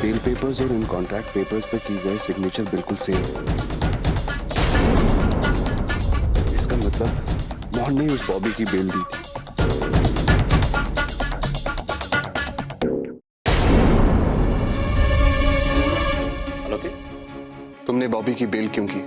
Bell peppers और इन contract papers पर की गए सिग्नेचर बिल्कुल सेम है। इसका मतलब मोहन ने उस बॉबी की बेल दी थी। तुमने बॉबी की बेल क्यों की?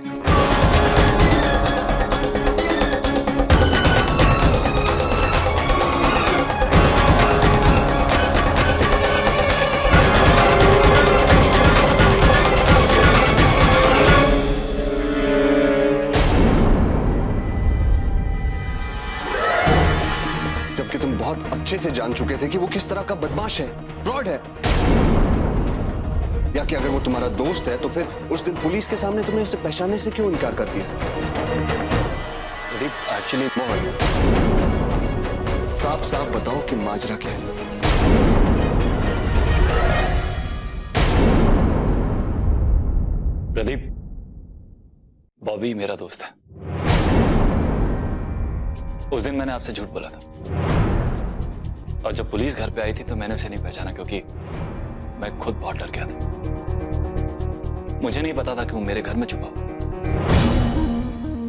जबकि तुम बहुत अच्छे से जान चुके थे कि वो किस तरह का बदमाश है, फ्रॉड है। या कि अगर वो तुम्हारा दोस्त है तो फिर उस दिन पुलिस के सामने तुमने उसे पहचानने से क्यों इनकार कर दिया? एक्चुअली मोहन, साफ साफ बताओ कि माजरा क्या है? प्रदीप, बॉबी मेरा दोस्त है। उस दिन मैंने आपसे झूठ बोला था और जब पुलिस घर पे आई थी तो मैंने उसे नहीं पहचाना क्योंकि मैं खुद बहुत डर गया था। मुझे नहीं पता था कि वो मेरे घर में छुपा हुआ।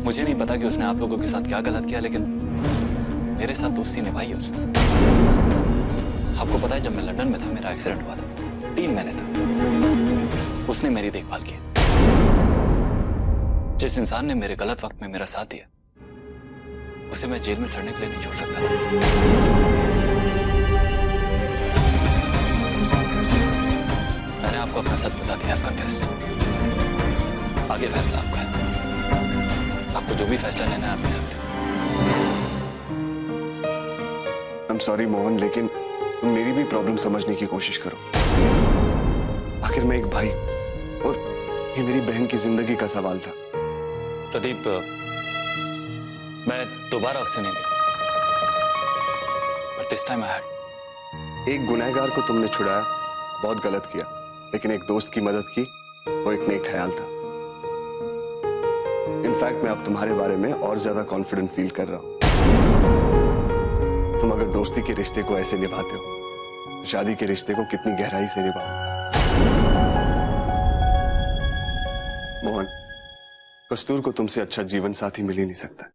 मुझे नहीं पता कि उसने आप लोगों के साथ क्या गलत किया, लेकिन मेरे साथ दोस्ती निभाई है उसने। आपको पता है, जब मैं लंदन में था मेरा एक्सीडेंट हुआ था, 3 महीने तक उसने मेरी देखभाल की। जिस इंसान ने मेरे गलत वक्त में मेरा साथ दिया उसे मैं जेल में सड़ने के लिए नहीं छोड़ सकता था। मैंने आपको अपना सच बता दिया, आपका केस। आगे फैसला आपका है। आपको जो भी फैसला लेना है आप ले सकते हो। I'm sorry मोहन, लेकिन तुम मेरी भी प्रॉब्लम समझने की कोशिश करो। आखिर मैं एक भाई और ये मेरी बहन की जिंदगी का सवाल था। प्रदीप, मैं दोबारा उससे नहीं मिला, but this time I had. एक गुनहगार को तुमने छुड़ाया, बहुत गलत किया, लेकिन एक दोस्त की मदद की, वो एक नेक ख्याल था। इनफैक्ट मैं अब तुम्हारे बारे में और ज्यादा कॉन्फिडेंट फील कर रहा हूं। तुम अगर दोस्ती के रिश्ते को ऐसे निभाते हो तो शादी के रिश्ते को कितनी गहराई से निभाओ। मोहन, कस्तूर को तुमसे अच्छा जीवन साथी मिल ही नहीं सकता।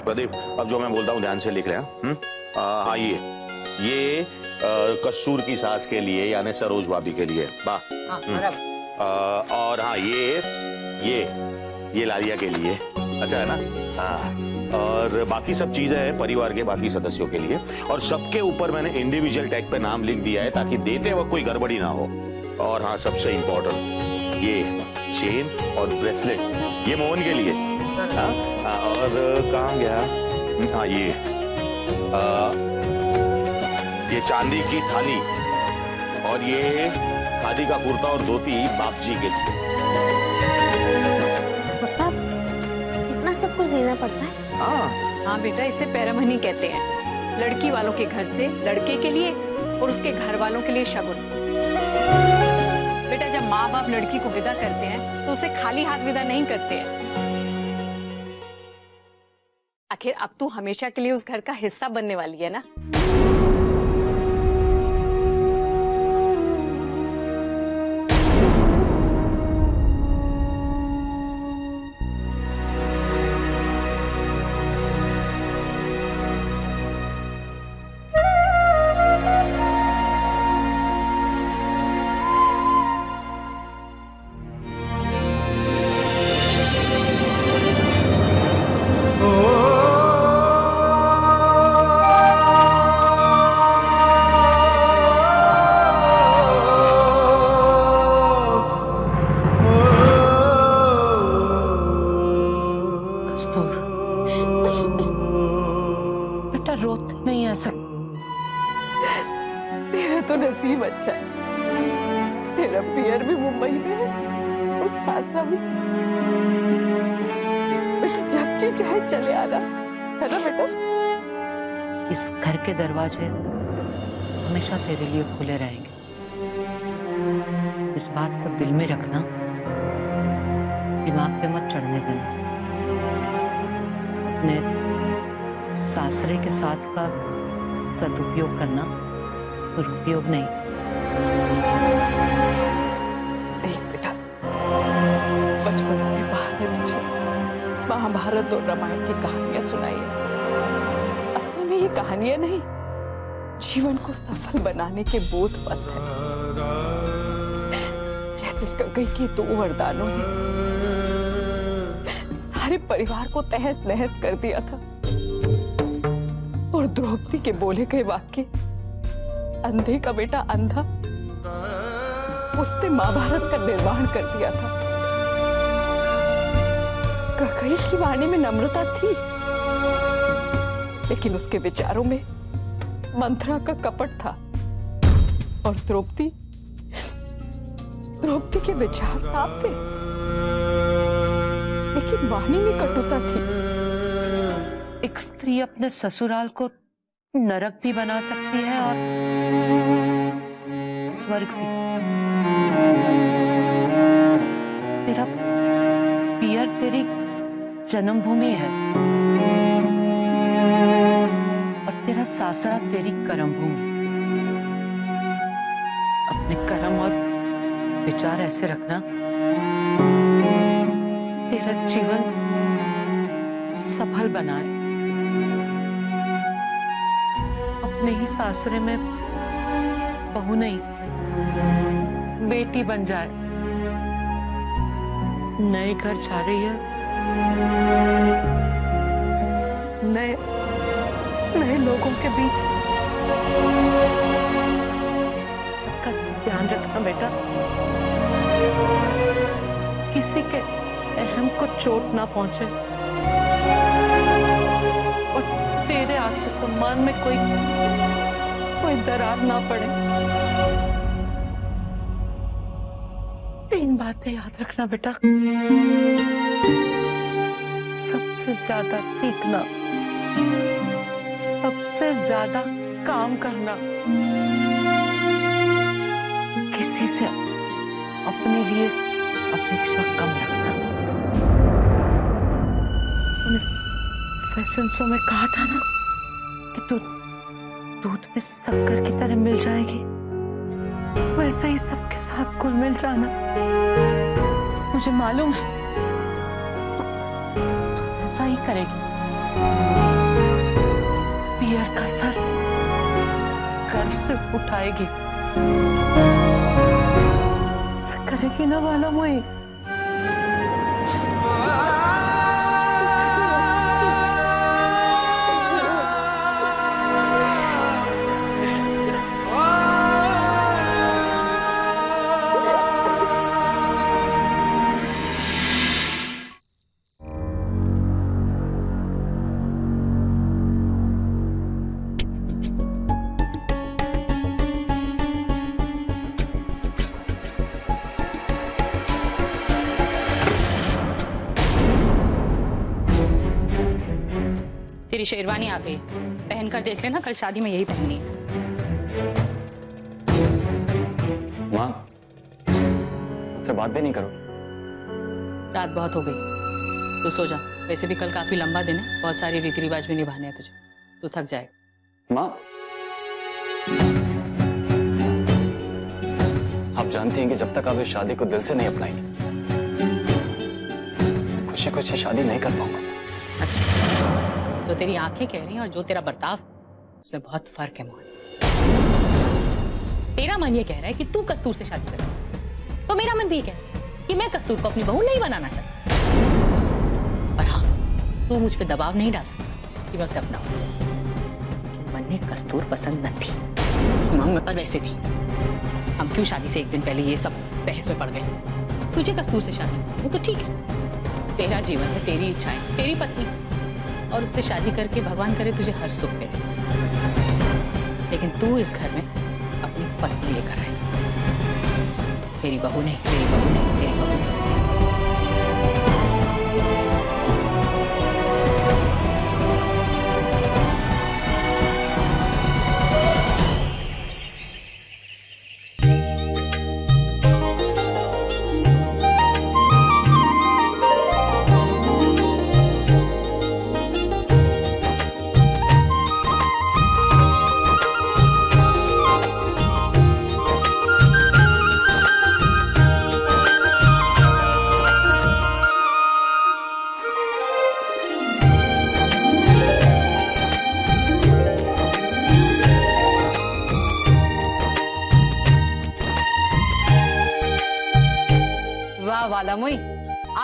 प्रदीप, अब जो मैं बोलता हूँ ध्यान से लिख रहे हैं। हाँ, ये कसूर की सास के लिए यानी सरोज भाभी के लिए बा। और हाँ, ये लालिया के लिए। अच्छा है ना? हाँ, और बाकी सब चीजें हैं परिवार के बाकी सदस्यों के लिए। और सबके ऊपर मैंने इंडिविजुअल टैग पे नाम लिख दिया है ताकि देते वक्त कोई गड़बड़ी ना हो। और हाँ, सबसे इंपॉर्टेंट ये चेन और ब्रेसलेट ये मोहन के लिए। हाँ, और कहाँ गया? हाँ, ये चांदी की थाली और ये खादी का कुर्ता और धोती बाप जी के लिए। पापा, इतना सब कुछ देना पड़ता है? हाँ बेटा, इसे पैरामनी कहते हैं। लड़की वालों के घर से लड़के के लिए और उसके घर वालों के लिए शगुन। बेटा, जब माँ बाप लड़की को विदा करते हैं तो उसे खाली हाथ विदा नहीं करते हैं। आखिर अब तू हमेशा के लिए उस घर का हिस्सा बनने वाली है ना। बेटा, रोते नहीं ऐसा। तेरा तो नसीब अच्छा है, तेरा पियर भी मुंबई में है और सासरा भी। बेटा, जब जी चाहे चले आना, है ना बेटा? इस घर के दरवाजे हमेशा तेरे लिए खुले रहेंगे। इस बात को दिल में रखना, दिमाग पे मत चढ़ने देना। अपने सासरे के साथ का सदुपयोग करना, दुरुपयोग नहीं। देख बेटा, बचपन से माँ ने तुझे महाभारत और रामायण की कहानियां सुनाई है। असल में ये कहानियां नहीं, जीवन को सफल बनाने के बोध पथ है। जैसे गंगई के 2 वरदानों ने सारे परिवार को तहस नहस कर दिया था, और द्रौपदी के बोले गए वाक्य अंधे का बेटा अंधा, उसने महाभारत का निर्माण कर दिया था। गंगई की वाणी में नम्रता थी, लेकिन उसके विचारों में मंथरा का कपट था, और द्रौपदी के विचार साफ थे, लेकिन वाणी में कटुता थी। एक स्त्री अपने ससुराल को नरक भी बना सकती है और स्वर्ग भी। तेरा पियर तेरी जन्मभूमि है और तेरा सासरा तेरी कर्मभूमि। अपने कर्म और विचार ऐसे रखना, तेरा जीवन सफल बनाए। अपने ही सासरे में बहू नहीं, बेटी बन जाए। नए घर जा रही है, नए लोगों के बीच। का ध्यान रखना बेटा, किसी के अहम को चोट ना पहुंचे और तेरे आत्मसम्मान में कोई दरार ना पड़े। 3 बातें याद रखना बेटा। सबसे ज्यादा सीखना, सबसे ज्यादा काम करना, किसी से अपने लिए अपेक्षा कम रखना। फैशन शो में कहा था ना कि तू दूध में शक्कर की तरह मिल जाएगी, वैसे ही सबके साथ घुल मिल जाना। मुझे मालूम है तू ऐसा ही करेगी। पियर का सर गर्व से उठाएगी। ऐसा करेगी ना वाला मोई? तेरी शेरवानी आ गई, पहन कर देख लेना, कल शादी में यही पहननी है। माँ, मुझसे बात भी नहीं करोगी? रात बहुत हो गई, तू सो जा। वैसे भी कल काफी लंबा दिन है, बहुत सारी रीति रिवाज भी निभाने हैं तुझे, तू थक जाएगा। माँ, आप जानती हैं कि जब तक आप इस शादी को दिल से नहीं अपनाएंगे, खुशी खुशी शादी नहीं कर पाऊंगा। अच्छा, तो तेरी आंखें कह रही हैं और जो तेरा बर्ताव उसमें बहुत फर्क है मोहन। तेरा मन ये कह रहा है कि तू कस्तूर से शादी कर, तो मेरा मन भी कह रहा है कि मैं कस्तूर को अपनी बहू नहीं बनाना चाहता। पर हाँ, तू मुझ पे दबाव नहीं डाल सकता कि मैं उसे अपनाऊं। मन ने कस्तूर पसंद न थी। और वैसे भी हम क्यों शादी से एक दिन पहले ये सब बहस में पड़ गए? तुझे कस्तूर से शादी वो तो ठीक है, तेरा जीवन है, तेरी इच्छाएं, तेरी पत्नी, और उससे शादी करके भगवान करे तुझे हर सुख मिले। लेकिन तू इस घर में अपनी पत्नी लेकर आए, मेरी बहू नहीं, मेरी बहू नहीं, मेरी बहू नहीं।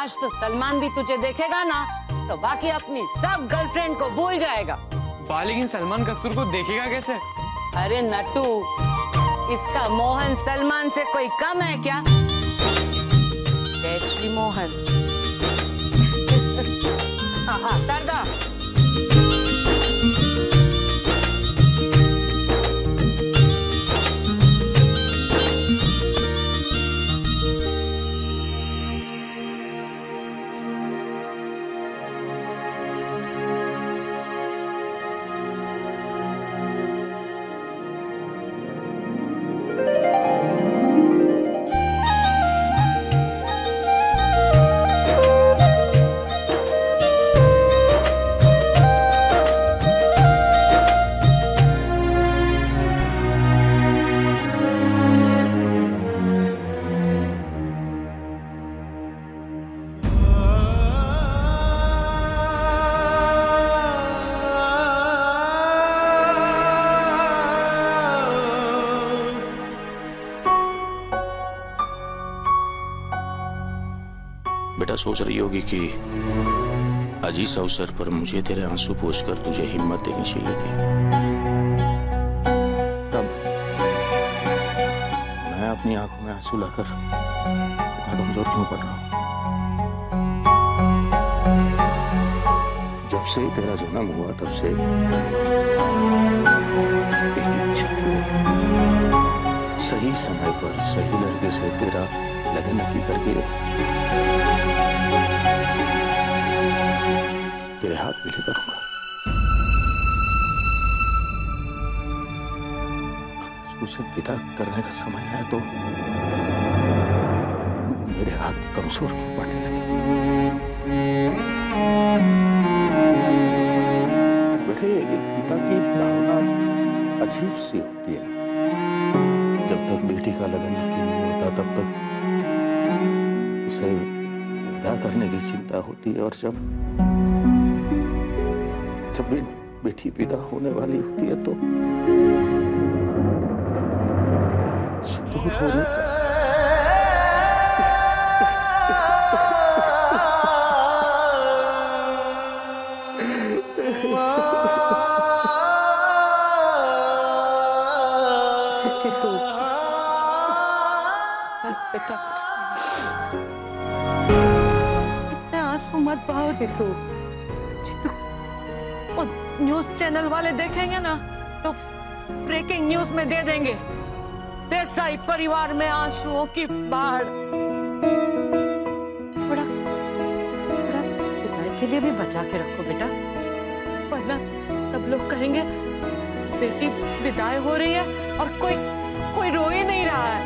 आज तो सलमान भी तुझे देखेगा ना तो बाकी अपनी सब गर्लफ्रेंड को भूल जाएगा। लेकिन सलमान कस्तूर को देखेगा कैसे? अरे नट्टू, इसका मोहन सलमान से कोई कम है क्या? जय श्री मोहन। हाँ सरदा। बेटा सोच रही होगी कि आज इस अवसर पर मुझे तेरे आंसू पोंछकर तुझे हिम्मत देनी चाहिए थी। तब मैं अपनी आंखों में आंसू लाकर इतना कमजोर क्यों पड़ रहा हूं? जब से तेरा जन्म हुआ तब से सही समय पर सही लड़के से तेरा लगन नक्की करके तेरे हाथ मिले करूंगा। मुझे विदा करने का समय है तो मेरे हाथ कमजोर पड़ने लगे। बेटे, पिता की भावना अजीब सी होती है। जब तक बेटी का लगन नक्की नहीं होता तब तक उसे विदा करने की चिंता होती है, और जब बेटी विदा होने वाली होती है तो दूर होने बेटा, इतने आंसू मत बहाओ जितू। और न्यूज चैनल वाले देखेंगे ना तो ब्रेकिंग न्यूज में दे देंगे देसाई परिवार में आंसुओं की बाढ़। थोड़ा विदाई के लिए भी बचा के रखो बेटा, वरना सब लोग कहेंगे बेटी विदाई हो रही है और कोई रो ही नहीं रहा है।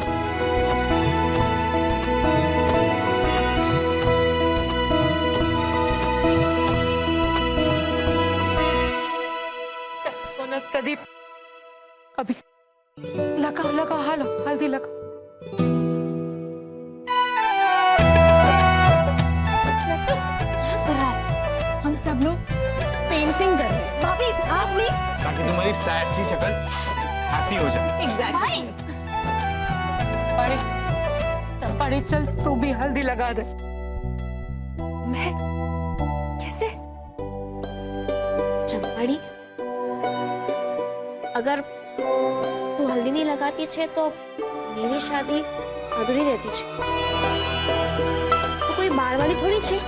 प्रदीप, अभी लगाओ हल्दी लगाओ। हम सब लोग पेंटिंग कर रहे हैं। भाभी आप भी, ताकि तुम्हारी सैड सी शक्ल हैप्पी हो जाए। एग्जैक्टली। पड़ी चल तू भी हल्दी लगा दे। मैं कैसे? चंपाड़ी, अगर तू हल्दी नहीं लगाती छे तो मेरी शादी अधूरी रहती छे। तो कोई बार वाली थोड़ी छे,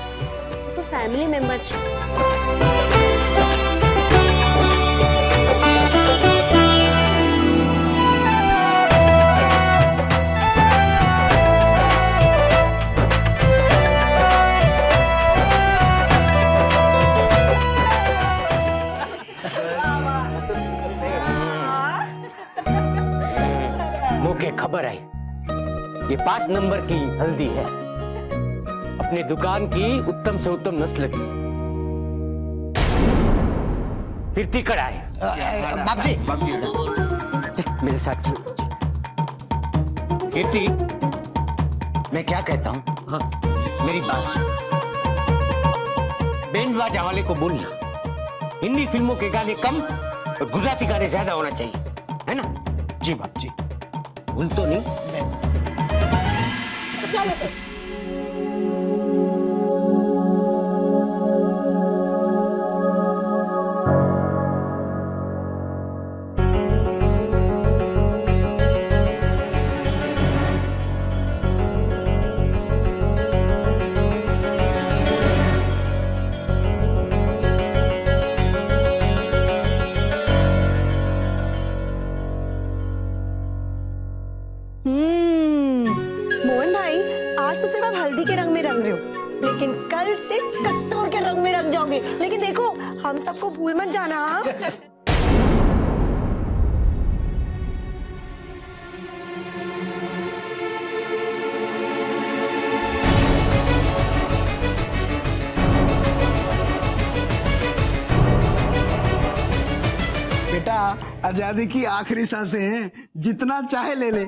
तो फैमिली मेंबर छे। मुझे खबर आई ये 5 नंबर की हल्दी है, अपनी दुकान की उत्तम से उत्तम नस्ल की। कीर्ति कढ़ाई। मेरे साथ चल। कीर्ति, मैं क्या कहता हूँ, मेरी बात सुन। बैंड बाजा वाले को बोलना हिंदी फिल्मों के गाने कम और गुजराती गाने ज्यादा होना चाहिए, है ना? जी बाप जी, भूल तो नहीं। चलो सर। से कस्तूर के रंग में रंग जाओगे। लेकिन देखो हम सबको भूल मत जाना। हाँ? बेटा आजादी की आखिरी सांसें हैं, जितना चाहे ले ले।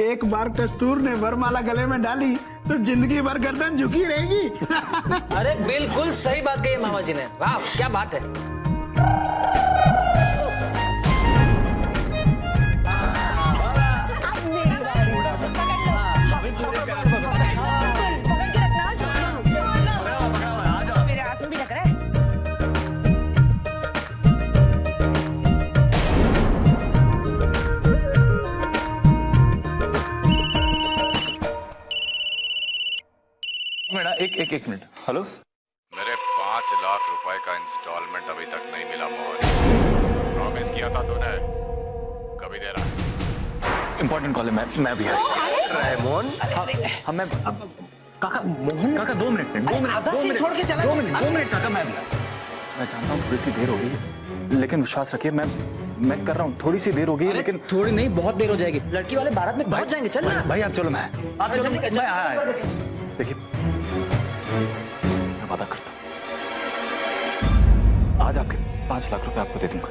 एक बार कस्तूर ने वरमाला गले में डाली तो जिंदगी भर गर्दन झुकी रहेगी। अरे बिल्कुल सही बात कही मामा जी ने, वाह क्या बात है। एक मिनट। हेलो, मेरे 5 लाख रुपए का इंस्टॉलमेंट अभी तक नहीं मिला मोहन। प्रॉमिस किया था तूने, कभी दे रहा? इंपॉर्टेंट कॉल है, मैं भी मोहन। हाँ मैं काका मोहन काका 2 मिनट में, 2 मिनट आधा सीन छोड़ के चला। 2 मिनट काका, मैं जानता हूँ थोड़ी सी देर होगी, लेकिन विश्वास रखिए मैं कर रहा हूँ। थोड़ी सी देर होगी, लेकिन थोड़ी नहीं बहुत देर हो जाएगी। लड़की वाले बारात में पहुंच जाएंगे। चल ना भाई, आप चलो। आप चलो। देखिए, मैं वादा करता हूँ आज आपके 5 लाख रुपए आपको दे दूंगा।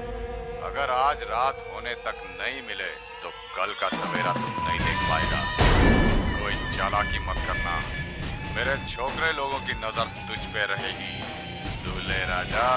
अगर आज रात होने तक नहीं मिले तो कल का सवेरा तुम नहीं देख पाएगा। कोई चालाकी मत करना, मेरे छोकरे लोगों की नजर तुझ पे रहेगी, दूल्हे राजा।